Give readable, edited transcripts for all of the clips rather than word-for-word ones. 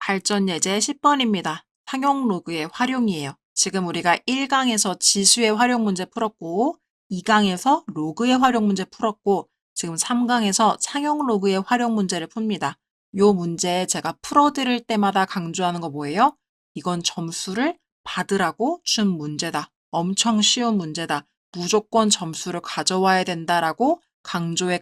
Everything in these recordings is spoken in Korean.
발전 예제 10번입니다. 상용 로그의 활용이에요. 지금 우리가 1강에서 지수의 활용 문제 풀었고 2강에서 로그의 활용 문제 풀었고 지금 3강에서 상용 로그의 활용 문제를 풉니다. 요 문제 제가 풀어드릴 때마다 강조하는 거 뭐예요? 이건 점수를 받으라고 준 문제다. 엄청 쉬운 문제다. 무조건 점수를 가져와야 된다라고 강조에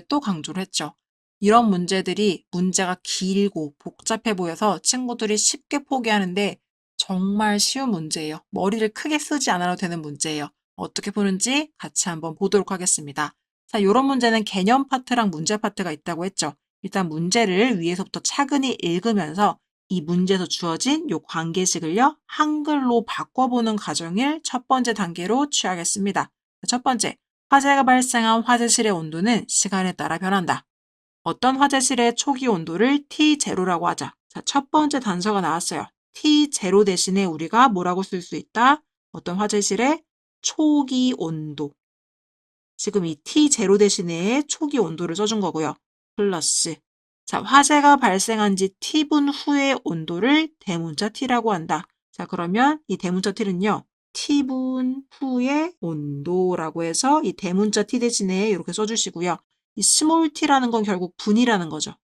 또 강조를 했죠. 이런 문제들이 문제가 길고 복잡해 보여서 친구들이 쉽게 포기하는데 정말 쉬운 문제예요. 머리를 크게 쓰지 않아도 되는 문제예요. 어떻게 푸는지 같이 한번 보도록 하겠습니다. 자, 이런 문제는 개념 파트랑 문제 파트가 있다고 했죠. 일단 문제를 위에서부터 차근히 읽으면서 이 문제에서 주어진 요 관계식을요, 한글로 바꿔보는 과정을 첫 번째 단계로 취하겠습니다. 첫 번째, 화재가 발생한 화재실의 온도는 시간에 따라 변한다. 어떤 화재실의 초기 온도를 T0라고 하자. 자, 첫 번째 단서가 나왔어요. T0 대신에 우리가 뭐라고 쓸 수 있다? 어떤 화재실의 초기 온도. 지금 이 T0 대신에 초기 온도를 써준 거고요. 플러스. 자, 화재가 발생한 지 T분 후의 온도를 대문자 T라고 한다. 자, 그러면 이 대문자 T는요. T분 후의 온도라고 해서 이 대문자 T 대신에 이렇게 써주시고요. 이 스몰 t라는 건 결국 분이라는 거죠.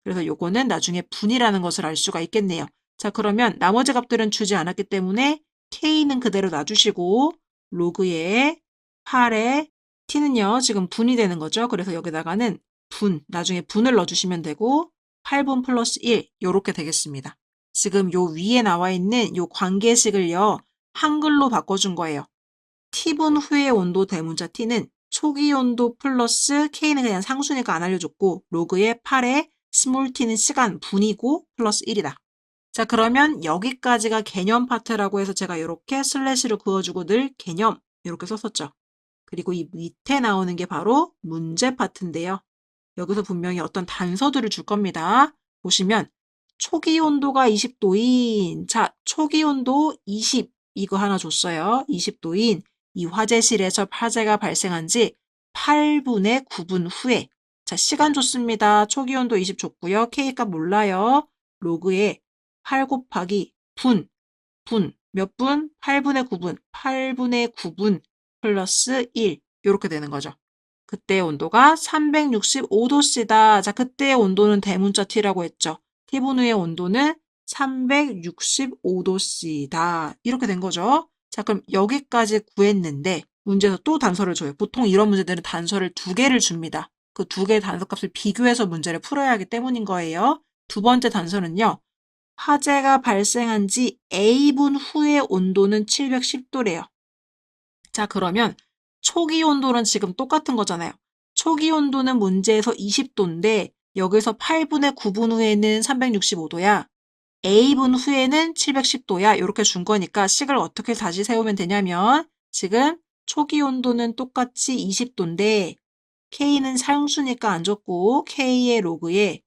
그래서 요거는 나중에 분이라는 것을 알 수가 있겠네요. 자, 그러면 나머지 값들은 주지 않았기 때문에 k는 그대로 놔주시고 로그에 8에 t는요, 지금 분이 되는 거죠. 그래서 여기다가는 분, 나중에 분을 넣어주시면 되고 8분 플러스 1 요렇게 되겠습니다. 지금 요 위에 나와 있는 요 관계식을요, 한글로 바꿔준 거예요. t분 후의 온도 대문자 t는 초기 온도 플러스 k는 그냥 상수니까 안 알려줬고 로그의 8에 스몰 t는 시간 분이고 플러스 1이다. 자, 그러면 여기까지가 개념 파트라고 해서 제가 이렇게 슬래시를 그어주고 늘 개념 이렇게 썼었죠. 그리고 이 밑에 나오는 게 바로 문제 파트인데요. 여기서 분명히 어떤 단서들을 줄 겁니다. 보시면 초기 온도가 20도인, 자, 초기 온도 20 이거 하나 줬어요. 20도인 이 화재실에서 화재가 발생한 지 8분의 9분 후에, 자, 시간 줬습니다. 초기 온도 20 줬고요. K값 몰라요. 로그에 8 곱하기 몇 분? 8분의 9분. 8분의 9분 플러스 1 이렇게 되는 거죠. 그때의 온도가 365도씨다. 자, 그때의 온도는 대문자 T라고 했죠. T분 후의 온도는 365도씨다. 이렇게 된 거죠. 자, 그럼 여기까지 구했는데 문제에서 또 단서를 줘요. 보통 이런 문제들은 단서를 2개를 줍니다. 그 2개의 단서값을 비교해서 문제를 풀어야 하기 때문인 거예요. 두 번째 단서는요. 화재가 발생한 지 A분 후의 온도는 710도래요. 자, 그러면 초기 온도는 지금 똑같은 거잖아요. 초기 온도는 문제에서 20도인데 여기서 8분의 9분 후에는 365도야. A분 후에는 710도야. 이렇게 준 거니까 식을 어떻게 다시 세우면 되냐면 지금 초기 온도는 똑같이 20도인데 K는 상수니까 안 줬고 K의 로그에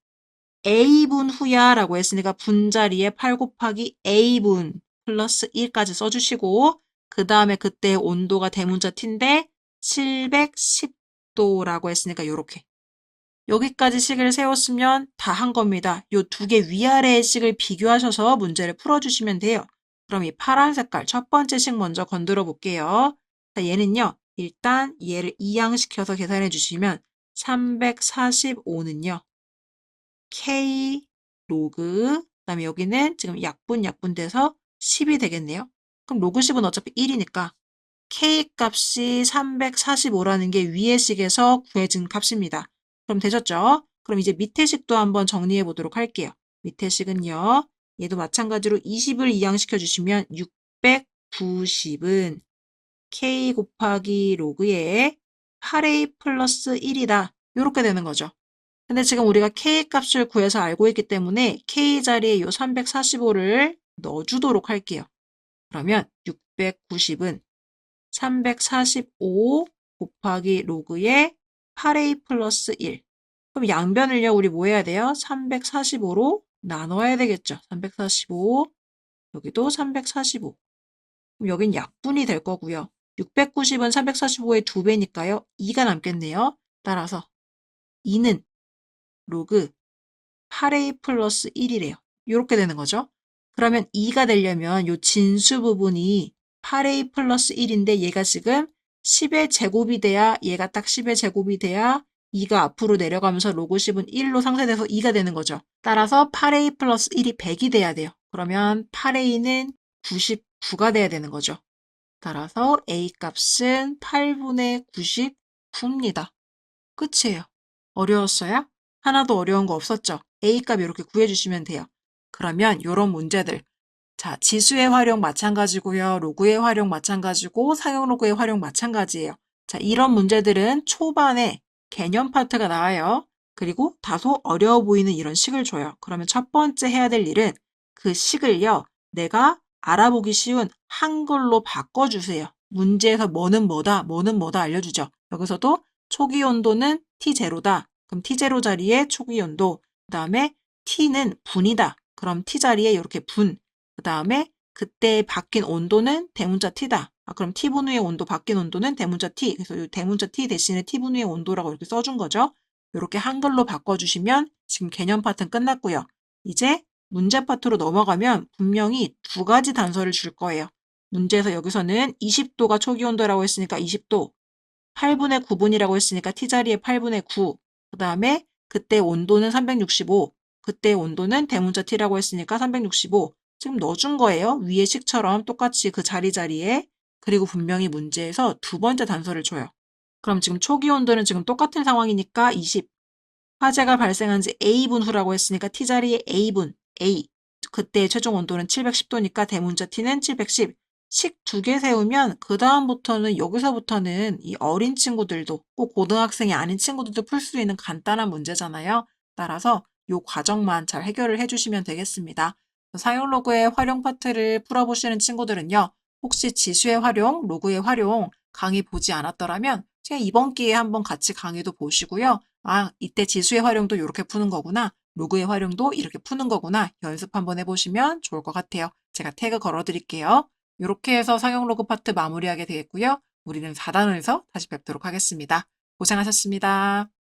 A분 후야 라고 했으니까 분자리에 8 곱하기 A분 플러스 1까지 써주시고 그 다음에 그때 온도가 대문자 T인데 710도라고 했으니까 요렇게 여기까지 식을 세웠으면 다 한 겁니다. 요 2개 위아래의 식을 비교하셔서 문제를 풀어주시면 돼요. 그럼 이 파란 색깔 첫 번째 식 먼저 건드려 볼게요. 자, 얘는요. 일단 얘를 이항시켜서 계산해 주시면 345는요. K 로그 그다음에 여기는 지금 약분 돼서 10이 되겠네요. 그럼 로그 10은 어차피 1이니까 K 값이 345라는 게 위의 식에서 구해진 값입니다. 그럼 되셨죠? 그럼 이제 밑에 식도 한번 정리해 보도록 할게요. 밑에 식은요. 얘도 마찬가지로 20을 이항시켜 주시면 690은 K 곱하기 로그에 8A 플러스 1이다. 이렇게 되는 거죠. 근데 지금 우리가 K 값을 구해서 알고 있기 때문에 K 자리에 이 345를 넣어주도록 할게요. 그러면 690은 345 곱하기 로그의 8A 플러스 1. 그럼 양변을요, 우리 뭐 해야 돼요? 345로 나눠야 되겠죠. 345, 여기도 345. 그럼 여긴 약분이 될 거고요. 690은 345의 2배니까요. 2가 남겠네요. 따라서 2는 로그 8a 플러스 1이래요. 이렇게 되는 거죠. 그러면 2가 되려면 요 진수 부분이 8a 플러스 1인데 얘가 지금 10의 제곱이 돼야 얘가 딱 10의 제곱이 돼야 2가 앞으로 내려가면서 로그 10은 1로 상쇄돼서 2가 되는 거죠. 따라서 8a 플러스 1이 100이 돼야 돼요. 그러면 8a는 99가 돼야 되는 거죠. 따라서 a 값은 8분의 99입니다. 끝이에요. 어려웠어요? 하나도 어려운 거 없었죠? a 값 이렇게 구해주시면 돼요. 그러면 이런 문제들. 자, 지수의 활용 마찬가지고요. 로그의 활용 마찬가지고 상용 로그의 활용 마찬가지예요. 자, 이런 문제들은 초반에 개념 파트가 나와요. 그리고 다소 어려워 보이는 이런 식을 줘요. 그러면 첫 번째 해야 될 일은 그 식을요. 내가 알아보기 쉬운 한글로 바꿔주세요. 문제에서 뭐는 뭐다 알려주죠. 여기서도 초기 온도는 T0다. 그럼 T0 자리에 초기 온도, 그 다음에 T는 분이다. 그럼 T 자리에 이렇게 분, 그 다음에 그때 바뀐 온도는 대문자 T다. 그럼 T분후의 온도, 바뀐 온도는 대문자 T. 그래서 이 대문자 T 대신에 T분후의 온도라고 이렇게 써준 거죠. 이렇게 한글로 바꿔주시면 지금 개념 파트는 끝났고요. 이제 문제 파트로 넘어가면 분명히 두 가지 단서를 줄 거예요. 문제에서 여기서는 20도가 초기 온도라고 했으니까 20도, 8분의 9분이라고 했으니까 T자리에 8분의 9, 그 다음에 그때 온도는 365, 그때 온도는 대문자 T라고 했으니까 365, 지금 넣어준 거예요. 위에 식처럼 똑같이 그 자리에. 그리고 분명히 문제에서 두 번째 단서를 줘요. 그럼 지금 초기 온도는 지금 똑같은 상황이니까 20. 화재가 발생한 지 A분 후라고 했으니까 T자리에 A분, A. 그때 최종 온도는 710도니까 대문자 T는 710. 식 두 개 세우면 그 다음부터는 여기서부터는 이 어린 친구들도 꼭 고등학생이 아닌 친구들도 풀 수 있는 간단한 문제잖아요. 따라서 이 과정만 잘 해결을 해주시면 되겠습니다. 사용 로그의 활용 파트를 풀어보시는 친구들은요. 혹시 지수의 활용, 로그의 활용 강의 보지 않았더라면 그냥 이번 기회에 한번 같이 강의도 보시고요. 아, 이때 지수의 활용도 이렇게 푸는 거구나. 로그의 활용도 이렇게 푸는 거구나. 연습 한번 해보시면 좋을 것 같아요. 제가 태그 걸어드릴게요. 이렇게 해서 상용 로그 파트 마무리하게 되겠고요. 우리는 4단원에서 다시 뵙도록 하겠습니다. 고생하셨습니다.